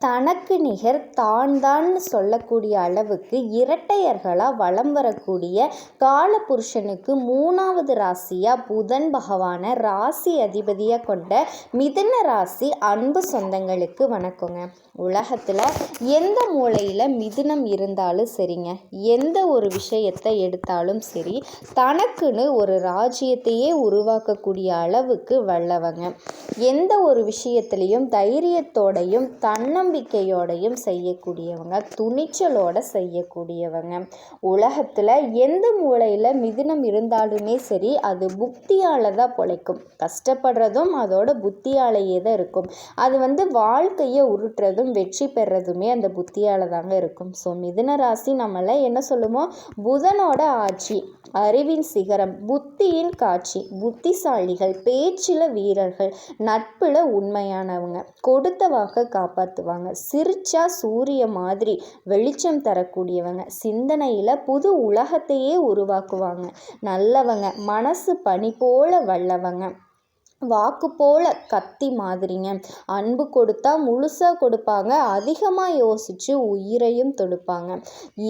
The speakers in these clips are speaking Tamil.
தனக்கு நிகர் தான் சொல்லக்கூடிய அளவுக்கு இரட்டையர்களாக வலம் வரக்கூடிய காலபுருஷனுக்கு 3வது ராசியாக புதன் பகவானை ராசி அதிபதியாக கொண்ட மிதுன ராசி அன்பு சொந்தங்களுக்கு வணக்கங்க. உலகத்தில் எந்த மூலையில் மிதுனம் இருந்தாலும் சரிங்க, எந்த ஒரு விஷயத்தை எடுத்தாலும் சரி, தனக்குன்னு ஒரு ராஜ்யத்தையே உருவாக்கக்கூடிய அளவுக்கு வல்லவங்க. எந்த ஒரு விஷயத்துலையும் தைரியத்தோடையும் தன்னம்பிக்கையோடையும் செய்யக்கூடியவங்க, துணிச்சலோடு செய்யக்கூடியவங்க. உலகத்தில் எந்த மூலையில் மிதுனம் இருந்தாலுமே சரி, அது புத்தியால் தான் பொழைக்கும். கஷ்டப்படுறதும் அதோட புத்தியாலேயே தான் இருக்கும். அது வாழ்க்கையை உருட்டுறதும் வெற்றி பெறதுமே அந்த புத்தியால் தாங்க இருக்கும். ஸோ மிதுன ராசி நம்மள என்ன சொல்லுமோ, புதனோட ஆட்சி, அறிவின் சிகரம், புத்தியின் காட்சி, புத்திசாலிகள், பேச்சில் வீரர்கள், நட்பில் உண்மையானவங்க, கொடுத்த வாக்கை காப்பாற்றுவாங்க, சிரிச்சா சூரிய மாதிரி வெளிச்சம் தரக்கூடியவங்க, சிந்தனையில் புது உலகத்தையே உருவாக்குவாங்க, நல்லவங்க, மனசு பனி போல வல்லவங்க, வாக்கு போல கத்தி மாதிரிங்க, அன்பு கொடுத்தா முழுசாக கொடுப்பாங்க, அதிகமாக யோசித்து உயிரையும் தொடுப்பாங்க,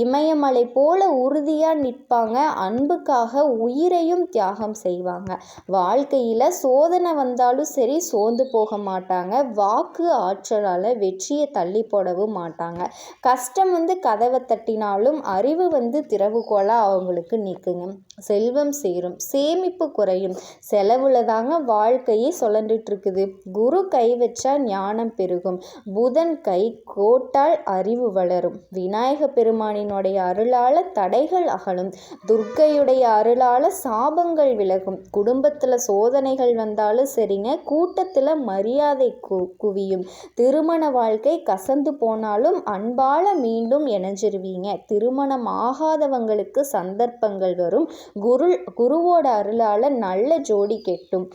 இமயமலை போல உறுதியாக நிற்பாங்க, அன்புக்காக உயிரையும் தியாகம் செய்வாங்க, வாழ்க்கையில் சோதனை வந்தாலும் சரி சோர்ந்து போக மாட்டாங்க, வாக்கு ஆற்றலால் வெற்றியை தள்ளி போடவும் மாட்டாங்க, கஷ்டம் கதவை தட்டினாலும் அறிவு திறவுகோலாக அவங்களுக்கு நிற்குங்க, செல்வம் சேரும், சேமிப்பு குறையும், செலவுல தாங்க வாழ்க்கையே சுழண்டுட்டு இருக்குது, குரு கை வச்சா ஞானம் பெருகும், புதன் கை கோட்டால் அறிவு வளரும், விநாயக பெருமானினுடைய அருளால் தடைகள் அகலும், துர்க்கையுடைய அருளால் சாபங்கள் விலகும், குடும்பத்தில் சோதனைகள் வந்தாலும் சரிங்க, கூட்டத்தில் மரியாதை குவியும், திருமண வாழ்க்கை கசந்து போனாலும் அன்பால் மீண்டும் இணைஞ்சிருவீங்க, திருமணம் ஆகாதவங்களுக்கு சந்தர்ப்பங்கள் வரும், குருவோட அருளால் நல்ல ஜோடி கெட்டும்,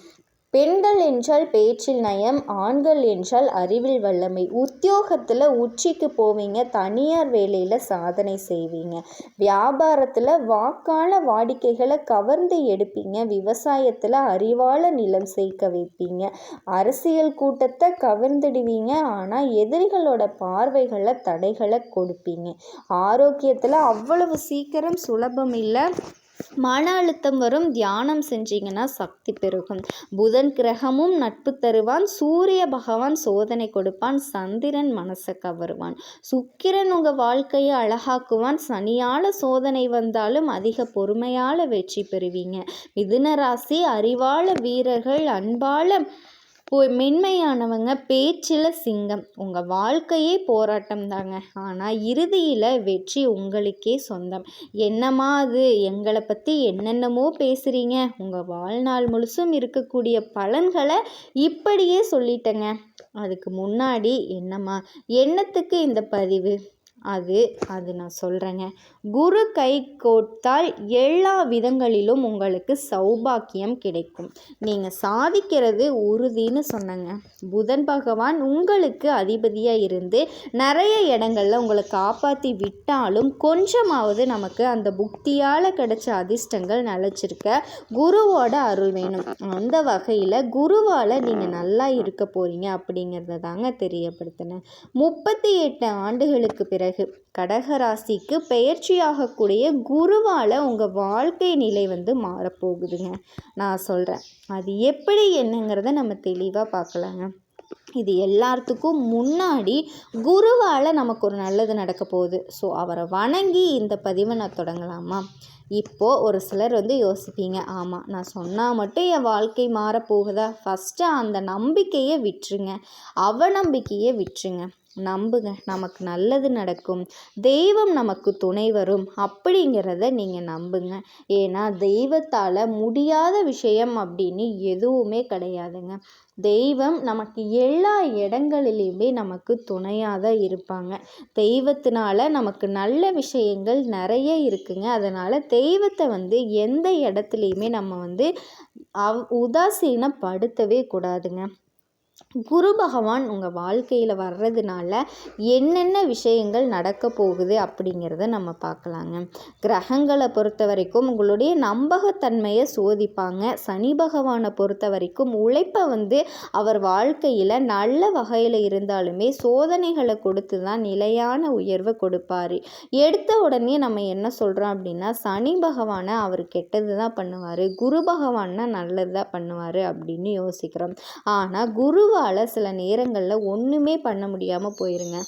பெண்கள் என்றால் பேச்சில் நயம், ஆண்கள் என்றால் அறிவில் வல்லமை, உத்தியோகத்தில் உச்சிக்கு போவீங்க, தனியார் வேலையில் சாதனை செய்வீங்க, வியாபாரத்தில் வாக்கான வாடிக்கைகளை கவர்ந்து எடுப்பீங்க, விவசாயத்தில் அறிவால நிலம் சேர்க்க வைப்பீங்க, அரசியல் கூட்டத்தை கவர்ந்துடுவீங்க, ஆனால் எதிரிகளோட பார்வைகளை தடைகளை கொடுப்பீங்க, ஆரோக்கியத்தில் அவ்வளவு சீக்கிரம் சுலபம் இல்லை, மன அழுத்தம் வரும், தியானம் செஞ்சீங்கன்னா சக்தி பெருகும், புதன் கிரகமும் நட்பு தருவான், சூரிய பகவான் சோதனை கொடுப்பான், சந்திரன் மனசை கவருவான், சுக்கிரன் உங்கள் வாழ்க்கையை அழகாக்குவான், சனியால் சோதனை வந்தாலும் அதிக பொறுமையால் வெற்றி பெறுவீங்க, மிதுன ராசி அறிவாள வீரர்கள், அன்பால மென்மையானவங்க, பேச்சில் சிங்கம், உங்கள் வாழ்க்கையே போராட்டம் தாங்க, ஆனால் இறுதியில் வெற்றி உங்களுக்கே சொந்தம். என்னம்மா அது, எங்களை பற்றி என்னென்னமோ பேசுகிறீங்க, உங்கள் வாழ்நாள் முழுசும் இருக்கக்கூடிய பலன்களை இப்படியே சொல்லிட்டேங்க, அதுக்கு முன்னாடி என்னம்மா என்னத்துக்கு இந்த பதிவு, அது நான் சொல்கிறேங்க. குரு கை கோட்டால் எல்லா விதங்களிலும் உங்களுக்கு சௌபாக்கியம் கிடைக்கும், நீங்கள் சாதிக்கிறது உறுதின்னு சொன்னங்க. புதன் பகவான் உங்களுக்கு அதிபதியாக இருந்து நிறைய இடங்களில் உங்களை காப்பாற்றி விட்டாலும் கொஞ்சமாவது நமக்கு அந்த புக்தியால் கிடைச்ச அதிர்ஷ்டங்கள் நிலச்சிருக்க குருவோட அருள் வேணும். அந்த வகையில் குருவால் நீங்கள் நல்லா இருக்க போகிறீங்க அப்படிங்கிறத தாங்க தெரியப்படுத்தினேன். 38 ஆண்டுகளுக்கு பிறகு கடகராசிக்கு பெயர்ச்சியாகக்கூடிய குருவால் உங்கள் வாழ்க்கை நிலை மாறப்போகுதுங்க. நான் சொல்கிறேன், அது எப்படி என்னங்கிறத நம்ம தெளிவாக பார்க்கலாங்க. இது எல்லாத்துக்கும் முன்னாடி குருவால் நமக்கு ஒரு நல்லது நடக்க போகுது. ஸோ அவரை வணங்கி இந்த பதிவை நான் தொடங்கலாமா? இப்போது ஒரு சிலர் யோசிப்பீங்க, ஆமாம் நான் சொன்னால் மட்டும் என் வாழ்க்கை மாறப்போகுதா? ஃபஸ்ட்டு அந்த நம்பிக்கையை விட்டுருங்க, அவநம்பிக்கையை விட்டுருங்க, நம்புங்க, நமக்கு நல்லது நடக்கும், தெய்வம் நமக்கு துணை வரும் அப்படிங்கிறத நீங்கள் நம்புங்க. ஏன்னா தெய்வத்தால் முடியாத விஷயம் அப்படின்னு எதுவுமே கிடையாதுங்க. தெய்வம் நமக்கு எல்லா இடங்களிலையுமே நமக்கு துணையாக தான் இருப்பாங்க. தெய்வத்தினால நமக்கு நல்ல விஷயங்கள் நிறைய இருக்குங்க. அதனால் தெய்வத்தை எந்த இடத்துலையுமே நம்ம உதாசீனப்படுத்தவே கூடாதுங்க. குரு பகவான் உங்கள் வாழ்க்கையில் வர்றதுனால என்னென்ன விஷயங்கள் நடக்க போகுது அப்படிங்கிறத நம்ம பார்க்கலாங்க. கிரகங்களை பொறுத்த வரைக்கும் உங்களுடைய நம்பகத்தன்மையை சோதிப்பாங்க. சனி பகவானை பொறுத்த வரைக்கும் உழைப்பை அவர் வாழ்க்கையில் நல்ல வகையில் இருந்தாலுமே சோதனைகளை கொடுத்து தான் நிலையான உயர்வை கொடுப்பார். எடுத்த உடனே நம்ம என்ன சொல்கிறோம் அப்படின்னா, சனி பகவானை அவர் கெட்டது தான் பண்ணுவார், குரு பகவான்னா நல்லது தான் பண்ணுவார் அப்படின்னு யோசிக்கிறோம். ஆனால் குருவால் சில நேரங்களில் ஒன்றுமே பண்ண முடியாமல் போயிருங்க.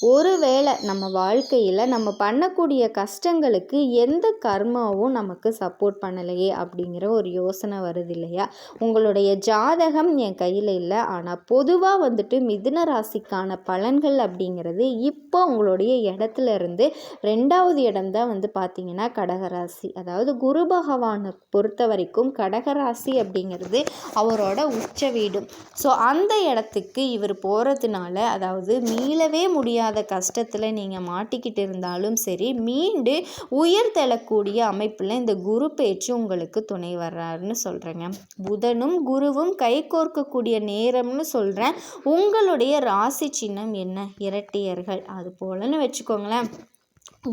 ஒருவேளை நம்ம வாழ்க்கையில் நம்ம பண்ணக்கூடிய கஷ்டங்களுக்கு எந்த கர்மாவும் நமக்கு சப்போர்ட் பண்ணலையே அப்படிங்கிற ஒரு யோசனை வருது இல்லையா? உங்களுடைய ஜாதகம் என் கையில் இல்லை, ஆனால் பொதுவாக மிதுன ராசிக்கான பலன்கள் அப்படிங்கிறது இப்போ உங்களுடைய இடத்துல இருந்து 2வது இடம் தான் பார்த்திங்கன்னா கடகராசி. அதாவது குரு பகவானை பொறுத்த வரைக்கும் கடகராசி அப்படிங்கிறது அவரோட உச்ச வீடு. ஸோ அந்த இடத்துக்கு இவர் போகிறதுனால, அதாவது மீளவே முடியாது கஷ்டத்தில் நீங்கள் மாட்டிக்கிட்டு இருந்தாலும் சரி, மீண்டு உயர் தெழக்கூடிய அமைப்பில் இந்த குரு பேச்சு உங்களுக்கு துணை வர்றாருன்னு சொல்கிறேங்க. புதனும் குருவும் கை கோர்க்கக்கூடிய நேரம்னு சொல்கிறேன். உங்களுடைய ராசி சின்னம் என்ன? இரட்டையர்கள். அது போலன்னு வச்சுக்கோங்களேன்.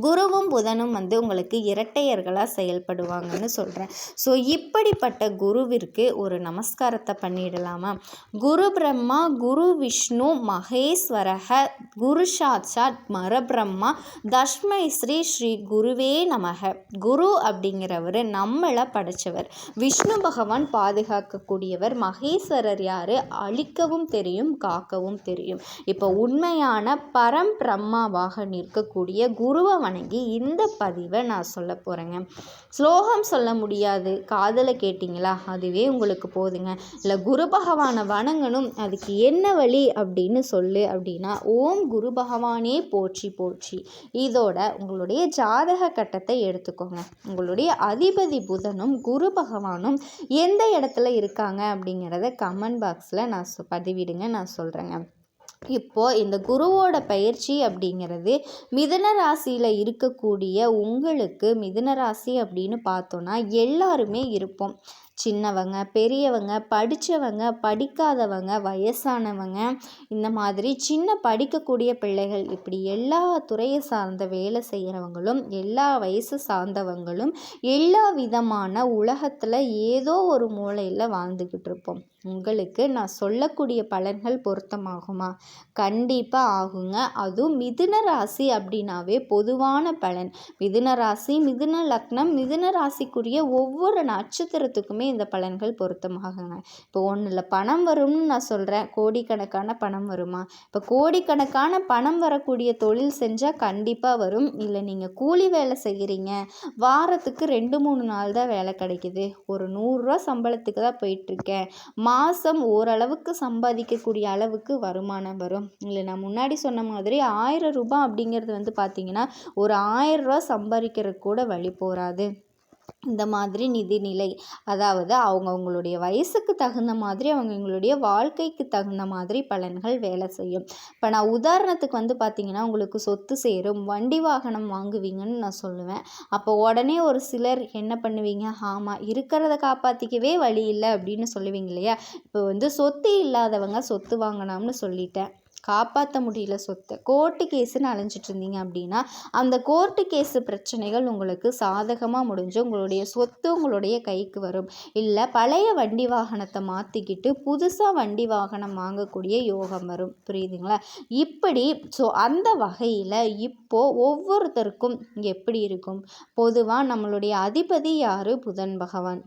குருவும் புதனும் உங்களுக்கு இரட்டையர்களாக செயல்படுவாங்கன்னு சொல்கிறேன். ஸோ இப்படிப்பட்ட குருவிற்கு ஒரு நமஸ்காரத்தை பண்ணிடலாமா? குரு பிரம்மா குரு விஷ்ணு மகேஸ்வரக குரு சாட்சாத் மரபிரம்மா தஸ்மை ஸ்ரீ ஸ்ரீ குருவே நமக. குரு அப்படிங்கிறவர் நம்மளை படைச்சவர், விஷ்ணு பகவான் பாதுகாக்கக்கூடியவர், மகேஸ்வரர் யார்? அழிக்கவும் தெரியும் காக்கவும் தெரியும். இப்போ உண்மையான பரம் பிரம்மாவாக நிற்கக்கூடிய குருவை வணங்கி இந்த பதிவை நான் சொல்ல போகிறேங்க. ஸ்லோகம் சொல்ல முடியாது, காதலை கேட்டிங்களா அதுவே உங்களுக்கு போதுங்க. இல்லை குரு பகவானை வணங்கணும், அதுக்கு என்ன வழி அப்படின்னு சொல்லு அப்படின்னா, ஓம் குரு பகவானே போற்றி போற்றி. இதோட உங்களுடைய ஜாதக கட்டத்தை எடுத்துக்கோங்க. உங்களுடைய அதிபதி புதனும் குரு பகவானும் எந்த இடத்துல இருக்காங்க அப்படிங்கிறத கமெண்ட் பாக்ஸில் நான் பதிவிடுங்க, நான் சொல்கிறேங்க. இப்போது இந்த குருவோட பயிற்சி அப்படிங்கிறது மிதுன ராசியில் இருக்கக்கூடிய உங்களுக்கு, மிதுன ராசி அப்படின்னு பார்த்தோன்னா எல்லாருமே இருப்போம். சின்னவங்க பெரியவங்க, படித்தவங்க படிக்காதவங்க, வயசானவங்க, இந்த மாதிரி சின்ன படிக்கக்கூடிய பிள்ளைகள், இப்படி எல்லா துறையை சார்ந்த வேலை செய்கிறவங்களும், எல்லா வயசு சார்ந்தவங்களும், எல்லா விதமான உலகத்தில் ஏதோ ஒரு மூலையில் வாழ்ந்துக்கிட்டு இருப்போம். உங்களுக்கு நான் சொல்லக்கூடிய பலன்கள் பொருத்தமாகுமா? கண்டிப்பாக ஆகுங்க. அதுவும் மிதுன ராசி அப்படின்னாவே பொதுவான பலன். மிதுன ராசி, மிதுன லக்னம், மிதுன ராசிக்குரிய ஒவ்வொரு நட்சத்திரத்துக்குமே இந்த பலன்கள் பொருத்தமாகுங்க. இப்போ ஒன்றில் பணம் வரும்னு நான் சொல்கிறேன், கோடிக்கணக்கான பணம் வருமா? இப்போ கோடிக்கணக்கான பணம் வரக்கூடிய தொழில் செஞ்சால் கண்டிப்பாக வரும். இல்லை நீங்கள் கூலி வேலை செய்கிறீங்க, வாரத்துக்கு 2-3 நாள் தான் வேலை கிடைக்குது, ஒரு 100 ரூபா சம்பளத்துக்கு தான் போயிட்டுருக்கேன், மாதம் ஓரளவுக்கு சம்பாதிக்கக்கூடிய அளவுக்கு வருமானம் வரும். இல்லை நான் முன்னாடி சொன்ன மாதிரி 1000 ரூபாய் அப்படிங்கிறது பார்த்திங்கன்னா ஒரு 1000 ரூபா சம்பாதிக்கிறதுக்கு கூட வழி போகாது. இந்த மாதிரி நிதிநிலை, அதாவது அவங்களுடைய வயசுக்கு தகுந்த மாதிரி, அவங்களுடைய வாழ்க்கைக்கு தகுந்த மாதிரி பலன்கள் வேலை செய்யும். இப்போ நான் உதாரணத்துக்கு பார்த்திங்கன்னா, உங்களுக்கு சொத்து சேரும், வண்டி வாகனம் வாங்குவீங்கன்னு நான் சொல்லுவேன். அப்போ உடனே ஒரு சிலர் என்ன பண்ணுவீங்க, ஆமாம் இருக்கிறத காப்பாற்றிக்கவே வழி இல்லை அப்படின்னு சொல்லுவீங்க இல்லையா? இப்போ சொத்து இல்லாதவங்க சொத்து வாங்கினோம்னு சொல்லிட்டேன், காப்பாற்ற முடியல சொத்தை, கோர்ட்டு கேஸுன்னு அலைஞ்சிட்டு இருந்தீங்க அப்படின்னா அந்த கோர்ட்டு கேஸு பிரச்சனைகள் உங்களுக்கு சாதகமாக முடிஞ்சு உங்களுடைய சொத்து உங்களுடைய கைக்கு வரும். இல்லை பழைய வண்டி வாகனத்தை மாற்றிக்கிட்டு புதுசாக வண்டி வாகனம் வாங்கக்கூடிய யோகம் வரும். புரியுதுங்களா? இப்படி ஸோ அந்த வகையில் இப்போது ஒவ்வொருத்தருக்கும் எப்படி இருக்கும்? பொதுவாக நம்மளுடைய அதிபதி யார்? புதன் பகவான்.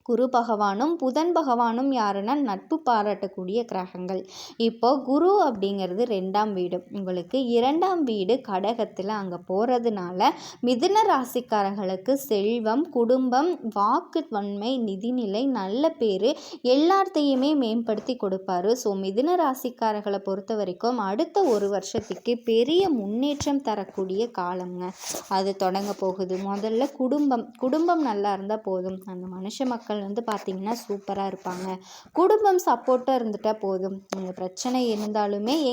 குரு பகவானும் புதன் பகவானும் யாருன்னா நட்பு பாராட்டக்கூடிய கிரகங்கள். இப்போ குரு அப்படிங்கிறது 2ஆம் வீடு, உங்களுக்கு 2ஆம் வீடு கடகத்தில் அங்கே போகிறதுனால மிதுன ராசிக்காரர்களுக்கு செல்வம், குடும்பம், வாக்கு வன்மை, நிதிநிலை, நல்ல பேர் எல்லாத்தையுமே மேம்படுத்தி கொடுப்பாரு. ஸோ மிதுன ராசிக்காரர்களை பொறுத்த வரைக்கும் அடுத்த ஒரு வருஷத்துக்கு பெரிய முன்னேற்றம் தரக்கூடிய காலங்க அது தொடங்க போகுது. முதல்ல குடும்பம் நல்லா இருந்தால் போதும், அந்த மனுஷ மக்கள் மக்கள் வந்து பார்த்திங்கன்னா சூப்பராக இருப்பாங்க. குடும்பம் சப்போர்ட்டாக இருந்துட்டால் போதும்.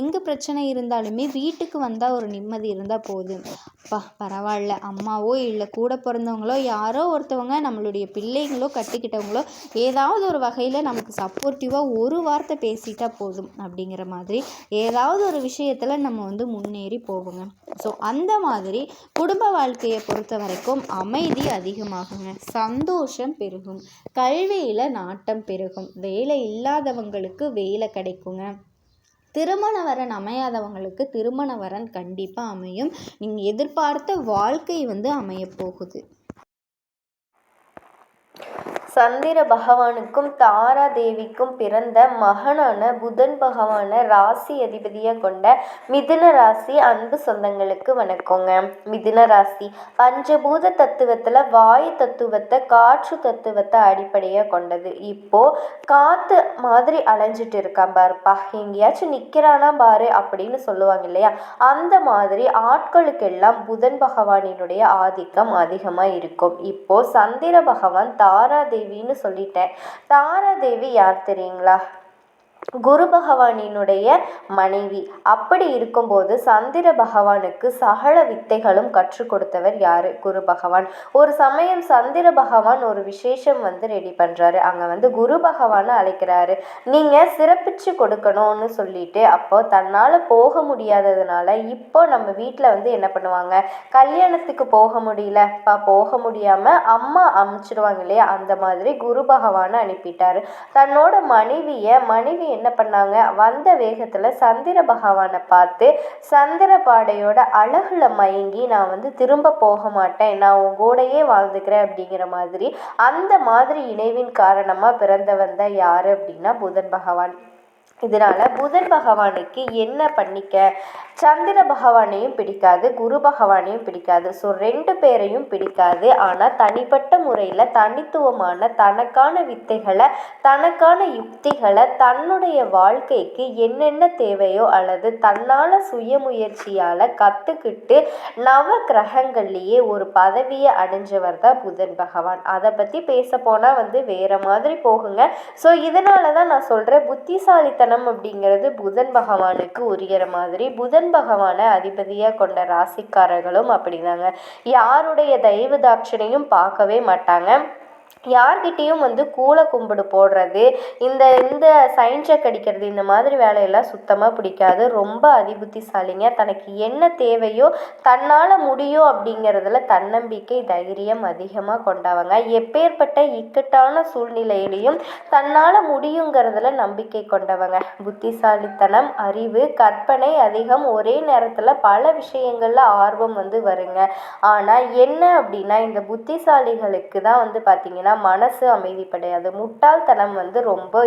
எங்கே பிரச்சனை இருந்தாலுமே வீட்டுக்கு வந்தால் ஒரு நிம்மதி இருந்தால் போதும். அப்பா பரவாயில்ல, அம்மாவோ இல்லை கூட பிறந்தவங்களோ யாரோ ஒருத்தவங்க நம்மளுடைய பிள்ளைங்களோ கட்டிக்கிட்டவங்களோ ஏதாவது ஒரு வகையில் நமக்கு சப்போர்ட்டிவாக ஒரு வார்த்தை பேசிட்டா போதும் அப்படிங்கிற மாதிரி ஏதாவது ஒரு விஷயத்தில் நம்ம வந்து முன்னேறி போவோங்க. ஸோ அந்த மாதிரி குடும்ப வாழ்க்கையை பொறுத்த வரைக்கும் அமைதி அதிகமாகுங்க, சந்தோஷம் பெருகும், கல்வியில் நாட்டம் பெருகும், வேலை இல்லாதவங்களுக்கு வேலை கிடைக்குங்க, திருமண வரன் அமையாதவங்களுக்கு திருமண வரன் கண்டிப்பாக அமையும். நீங்கள் எதிர்பார்த்த வாழ்க்கை வந்து அமையப்போகுது. சந்திர பகவானுக்கும் தாரா தேவிக்கும் பிறந்த மகனான புதன் பகவானை ராசி அதிபதியாக கொண்ட மிதுன ராசி அன்பு சொந்தங்களுக்கு வணக்கங்க. மிதுன ராசி பஞ்சபூத தத்துவத்தில் வாயு தத்துவத்தை காற்று தத்துவத்தை அடிப்படையாக கொண்டது. இப்போ காற்று மாதிரி அலைஞ்சிட்டு இருக்கான் பாருப்பா, எங்கேயாச்சும் நிற்கிறானா பாரு அப்படின்னு சொல்லுவாங்க இல்லையா, அந்த மாதிரி ஆட்களுக்கெல்லாம் புதன் பகவானினுடைய ஆதிக்கம் அதிகமாக இருக்கும். இப்போ சந்திர பகவான் தாரா தேவின்னு சொல்லிட்டேன். தாரா தேவி யார் தெரியுங்களா? குரு பகவானினுடைய மனைவி. அப்படி இருக்கும்போது சந்திர பகவானுக்கு சகல வித்தைகளும் கற்றுக் கொடுத்தவர் யாரு? குரு பகவான். ஒரு சமயம் சந்திர பகவான் ஒரு விசேஷம் வந்து ரெடி பண்றாரு. அங்க வந்து குரு பகவானை அழைக்கிறாரு. நீங்க சிறப்பிச்சு கொடுக்கணும்னு சொல்லிட்டு, அப்போ தன்னால போக முடியாததுனால இப்போ நம்ம வீட்டில் வந்து என்ன பண்ணுவாங்க, கல்யாணத்துக்கு போக முடியலப்பா, போக முடியாம அம்மா அனுப்பிச்சிடுவாங்க இல்லையா, அந்த மாதிரி குரு பகவானை அனுப்பிட்டாரு. தன்னோட மனைவி என்ன பண்ணாங்க, வந்த வேகத்தில் சந்திர பகவானை பார்த்து சந்திரபாடையோட அழகுல மயங்கி நான் வந்து திரும்ப போக மாட்டேன், நான் உன் கூடையே வாழ்ந்துக்கிறேன் அப்படிங்கிற மாதிரி, அந்த மாதிரி இணைவின் காரணமாக பிறந்தவன் தான் யாரு அப்படின்னா புதன் பகவான். இதனால புதன் பகவானுக்கு என்ன பண்ணிக்க, சந்திர பகவானையும் பிடிக்காது, குரு பகவானையும் பிடிக்காது. ஸோ 2 பேரையும் பிடிக்காது. ஆனால் தனிப்பட்ட முறையில் தனித்துவமான தனக்கான வித்தைகளை, தனக்கான யுக்திகளை, தன்னுடைய வாழ்க்கைக்கு என்னென்ன தேவையோ அல்லது தன்னால் சுயமுயற்சியால் கற்றுக்கிட்டு நவ கிரகங்கள்லேயே ஒரு பதவியை அடைஞ்சவர் தான் புதன் பகவான். அதை பற்றி பேச போனால் வந்து வேறு மாதிரி போகுங்க. ஸோ இதனால தான் நான் சொல்கிறேன், புத்திசாலித்தனம் அப்படிங்கிறது புதன் பகவானுக்கு உரியற மாதிரி. புதன் பகவானை அதிபதியாக கொண்ட ராசிக்காரர்களும் அப்படிதாங்க. யாருடைய தெய்வ தாட்சணையும் பார்க்கவே மாட்டாங்க. யார்கிட்டையும் வந்து கூலை கும்பிடு போடுறது, இந்த சயின்ஸை கடிக்கிறது, இந்த மாதிரி வேலையெல்லாம் சுத்தமாக பிடிக்காது. ரொம்ப அதிபுத்திசாலிங்க. தனக்கு என்ன தேவையோ தன்னால் முடியும் அப்படிங்கிறதுல தன்னம்பிக்கை தைரியம் அதிகமாக கொண்டவங்க. எப்பேற்பட்ட இக்கட்டான சூழ்நிலையிலையும் தன்னால் முடியுங்கிறதுல நம்பிக்கை கொண்டவங்க. புத்திசாலித்தனம், அறிவு, கற்பனை அதிகம். ஒரே நேரத்தில் பல விஷயங்களில் ஆர்வம் வந்து வருங்க. ஆனால் என்ன அப்படின்னா, இந்த புத்திசாலிகளுக்கு தான் வந்து பார்த்திங்கன்னா மனசு அமைதிப்படையாது. முட்டாள்தனம் வந்து ரொம்ப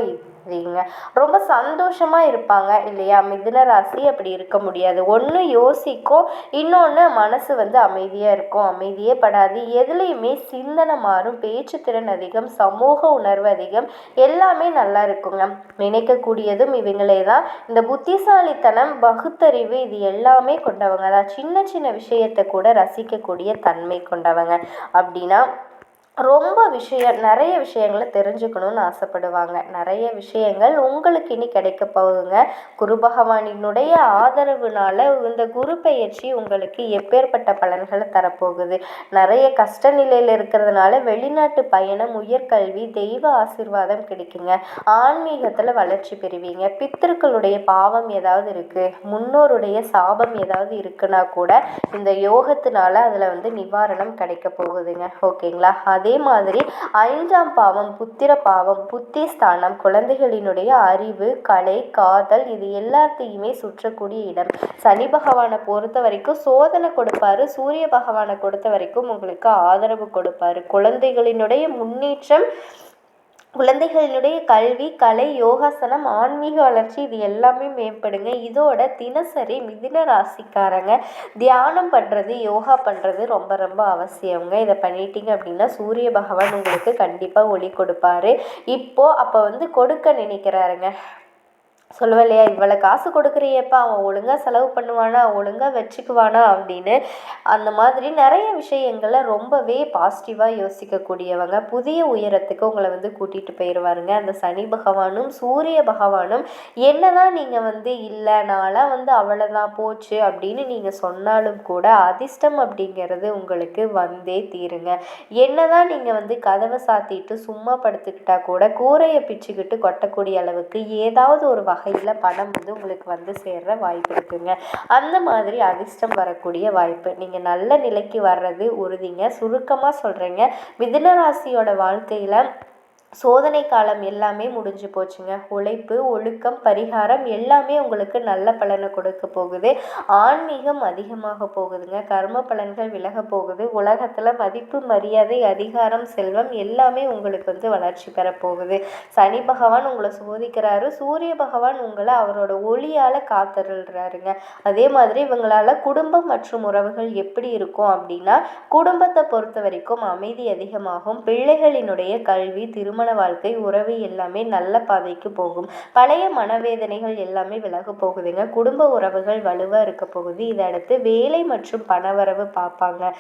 ரொம்ப சந்தோஷமாக இருப்பாங்க இல்லையா. மிதுன ராசி அப்படி இருக்க முடியாது. ஒன்று யோசிக்கும், இன்னொன்று மனசு வந்து அமைதியாக இருக்கும். அமைதியே படாது. எதுலேயுமே சிந்தனை மாறும், பேச்சு திறன் அதிகம், சமூக உணர்வு அதிகம், எல்லாமே நல்லா இருக்குங்க. நினைக்கக்கூடியதும் இவங்களே தான். இந்த புத்திசாலித்தனம், பகுத்தறிவு, இது எல்லாமே கொண்டவங்க தான். சின்ன சின்ன விஷயத்தை கூட ரசிக்கக்கூடிய தன்மை கொண்டவங்க. அப்படின்னா ரொம்ப நிறைய விஷயங்களை தெரிஞ்சுக்கணும்னு ஆசைப்படுவாங்க. நிறைய விஷயங்கள் உங்களுக்கு இனி கிடைக்க போகுங்க. குரு பகவானினுடைய ஆதரவுனால இந்த குரு பெயர்ச்சி உங்களுக்கு எப்பேற்பட்ட பலன்களை தரப்போகுது. நிறைய கஷ்ட நிலையில் இருக்கிறதுனால வெளிநாட்டு பயணம், உயர்கல்வி, தெய்வ ஆசீர்வாதம் கிடைக்குங்க. ஆன்மீகத்தில் வளர்ச்சி பெறுவீங்க. பித்திருக்களுடைய பாவம் ஏதாவது இருக்குது, முன்னோருடைய சாபம் ஏதாவது இருக்குன்னா கூட இந்த யோகத்தினால அதில் வந்து நிவாரணம் கிடைக்க போகுதுங்க. ஓகேங்களா. அதே மாதிரி 5ஆம் பாவம் புத்திர பாவம், புத்திஸ்தானம், குழந்தைகளினுடைய அறிவு, கலை, காதல், இது எல்லாத்தையுமே சுற்றக்கூடிய இடம். சனி பகவானை பொறுத்த வரைக்கும் சோதனை கொடுப்பாரு. சூரிய பகவானை பொறுத்த வரைக்கும் உங்களுக்கு ஆதரவு கொடுப்பாரு. குழந்தைகளினுடைய முன்னேற்றம், குழந்தைகளினுடைய கல்வி, கலை, யோகாசனம், ஆன்மீக வளர்ச்சி, இது எல்லாமே மேம்படுங்க. இதோட தினசரி மிதுன ராசிக்காரங்க தியானம் பண்ணுறது, யோகா பண்ணுறது ரொம்ப ரொம்ப அவசியங்க. இதை பண்ணிட்டீங்க அப்படின்னா சூரிய பகவான் உங்களுக்கு கண்டிப்பாக ஒளி கொடுப்பாரு. அப்போ வந்து கொடுக்க நினைக்கிறாருங்க. சொல்லுவேன் இல்லையா, இவ்வளோ காசு கொடுக்குறியேப்பா, அவன் ஒழுங்காக செலவு பண்ணுவானா, ஒழுங்காக வச்சுக்குவானா அப்படின்னு. அந்த மாதிரி நிறைய விஷயங்களை ரொம்பவே பாசிட்டிவாக யோசிக்கக்கூடியவங்க. புதிய உயரத்துக்கு உங்களை வந்து கூட்டிகிட்டு போயிடுவாருங்க. அந்த சனி பகவானும் சூரிய பகவானும் என்னதான் நீங்கள் வந்து இல்லை நான்லாம் வந்து அவ்வளோதான் போச்சு அப்படின்னு நீங்கள் சொன்னாலும் கூட அதிர்ஷ்டம் அப்படிங்கிறது உங்களுக்கு வந்தே தீருங்க. என்னதான் நீங்கள் வந்து கதவை சாத்திட்டு சும்மா படுத்துக்கிட்டா கூட கூரையை பிச்சுக்கிட்டு கொட்டக்கூடிய அளவுக்கு ஏதாவது ஒரு வகையில் பணம் வந்து உங்களுக்கு வந்து சேர்ற வாய்ப்பு இருக்குங்க. அந்த மாதிரி அதிர்ஷ்டம் வரக்கூடிய வாய்ப்பு, நீங்கள் நல்ல நிலைக்கு வர்றது உறுதிங்க. சுருக்கமாக சொல்கிறேங்க, மிதுன ராசியோட வாழ்க்கையில் சோதனை காலம் எல்லாமே முடிஞ்சு போச்சுங்க. உழைப்பு, ஒழுக்கம், பரிகாரம் எல்லாமே உங்களுக்கு நல்ல பலனை கொடுக்க போகுது. ஆன்மீகம் அதிகமாக போகுதுங்க. கர்ம பலன்கள் விலக போகுது. உலகத்தில் மதிப்பு, மரியாதை, அதிகாரம், செல்வம் எல்லாமே உங்களுக்கு வந்து வளர்ச்சி பெற போகுது. சனி பகவான் உங்களை சோதிக்கிறாரு. சூரிய பகவான் உங்களை அவரோட ஒளியால் காத்தருள்றாருங்க. அதே மாதிரி இவங்களால குடும்பம் மற்றும் உறவுகள் எப்படி இருக்கும் அப்படின்னா, குடும்பத்தை பொறுத்த வரைக்கும் அமைதி அதிகமாகும். பிள்ளைகளினுடைய கல்வி, திருமண வாழ்க்கை, உறவு எல்லாமே நல்ல பாதைக்கு போகும். பழைய மனவேதனைகள் எல்லாமே விலக போகுதுங்க. குடும்ப உறவுகள் வலுவாக இருக்க போகுது. இதை அடுத்து வேலை மற்றும் பணவரவு பார்ப்பாங்க.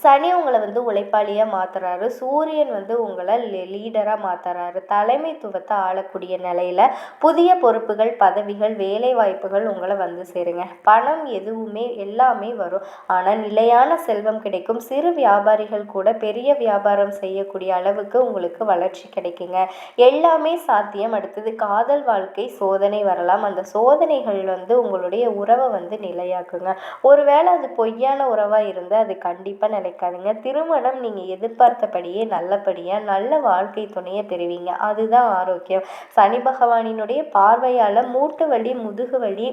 சனி உங்களை வந்து உழைப்பாளியாக மாற்றுறாரு. சூரியன் வந்து உங்களை லீடராக மாற்றுறாரு. தலைமைத்துவத்தை ஆளக்கூடிய நிலையில் புதிய பொறுப்புகள், பதவிகள், வேலை வாய்ப்புகள் உங்களை வந்து சேருங்க. பணம் எதுவுமே எல்லாமே வரும், ஆனால் நிலையான செல்வம் கிடைக்கும். சிறு வியாபாரிகள் கூட பெரிய வியாபாரம் செய்யக்கூடிய அளவுக்கு உங்களுக்கு வளர்ச்சி கிடைக்குங்க. எல்லாமே சாத்தியம். அடுத்தது காதல் வாழ்க்கை சோதனை வரலாம். அந்த சோதனைகள் வந்து உங்களுடைய உறவை வந்து நிலையாக்குங்க. ஒருவேளை அது பொய்யான உறவாக இருந்தால் அது கண்டிப்பாக நிலைக்காதுங்க. திருமணம் நீங்கள் எதிர்பார்த்தபடியே நல்லபடியாக நல்ல வாழ்க்கை துணையை பெறுவீங்க. அதுதான் ஆரோக்கியம். சனி பகவானினுடைய பார்வையால் மூட்டு வலி, முதுகு வலி,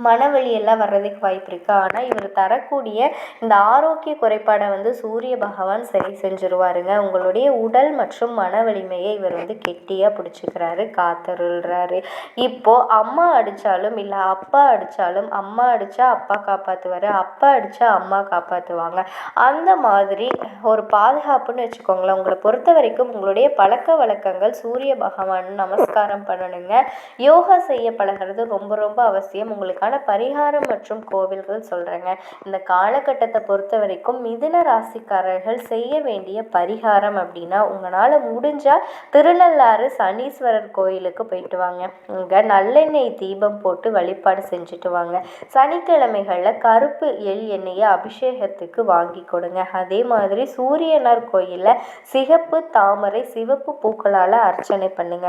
மனவலி எல்லாம் வர்றதுக்கு வாய்ப்பு இருக்குது. ஆனால் இவர் தரக்கூடிய இந்த ஆரோக்கிய குறைபாடை வந்து சூரிய பகவான் சரி செஞ்சுருவாருங்க. உங்களுடைய உடல் மற்றும் மன வலிமையை இவர் வந்து கெட்டியாக பிடிச்சிக்கிறாரு, காத்தருள்றாரு. இப்போது அம்மா அடித்தாலும் இல்லை அப்பா அடித்தாலும், அம்மா அடித்தா அப்பா காப்பாற்றுவார், அப்பா அடித்தா அம்மா காப்பாற்றுவாங்க. அந்த மாதிரி ஒரு பாதுகாப்புன்னு வச்சுக்கோங்களேன். உங்களை பொறுத்த வரைக்கும் உங்களுடைய பழக்க வழக்கங்கள் சூரிய பகவான் நமஸ்காரம் பண்ணணுங்க. யோகா செய்ய பழகிறது ரொம்ப ரொம்ப அவசியம். உங்களுக்கான பரிகாரம் மற்றும் கோவில்கள் சொல்கிறேங்க. இந்த காலகட்டத்தை பொறுத்த வரைக்கும் மிதுன ராசிக்காரர்கள் செய்ய வேண்டிய பரிகாரம் அப்படின்னா, உங்களால் முடிஞ்சால் திருநள்ளாறு சனீஸ்வரர் கோயிலுக்கு போயிட்டு வாங்க. இங்கே நல்லெண்ணெய் தீபம் போட்டு வழிபாடு செஞ்சுட்டு வாங்க. சனிக்கிழமைகளில் கருப்பு எள் எண்ணெயை அபிஷேகத்துக்கு வாங்கி கொடுங்க. அதே மாதிரி சூரியனார் கோயிலில் சிகப்பு தாமரை, சிவப்பு பூக்களால் அர்ச்சனை பண்ணுங்க.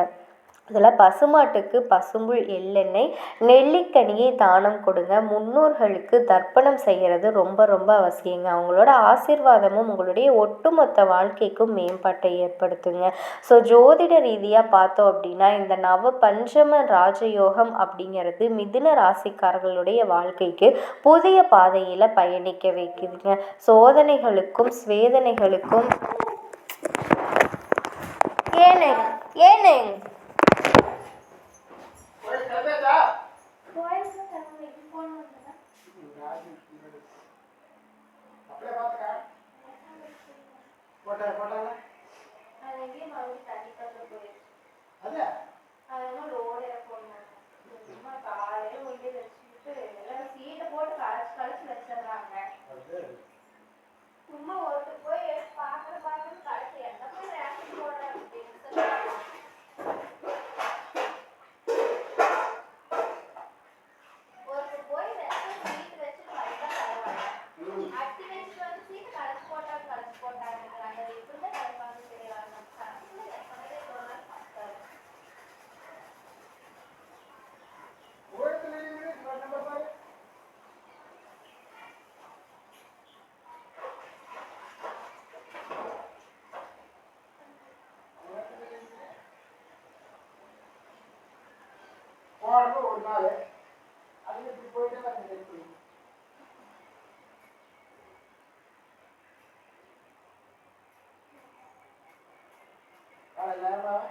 இதில் பசுமாட்டுக்கு பசும்புல், எள்ளெண்ணெய், நெல்லிக்கனியை தானம் கொடுங்க. முன்னோர்களுக்கு தர்ப்பணம் செய்கிறது ரொம்ப ரொம்ப அவசியங்க. அவங்களோட ஆசீர்வாதமும் உங்களுடைய ஒட்டுமொத்த வாழ்க்கைக்கும் மேம்பாட்டை ஏற்படுத்துங்க. ஸோ ஜோதிட ரீதியாக பார்த்தோம் அப்படின்னா, இந்த நவ பஞ்சம ராஜயோகம் அப்படிங்கிறது மிதுன ராசிக்காரர்களுடைய வாழ்க்கைக்கு புதிய பாதையில் பயணிக்க வைக்குதுங்க. சோதனைகளுக்கும் ஸ்வேதனைகளுக்கும் ஏனே ஒரு நாள் அது இப்படி போயிட்டு நேரமாக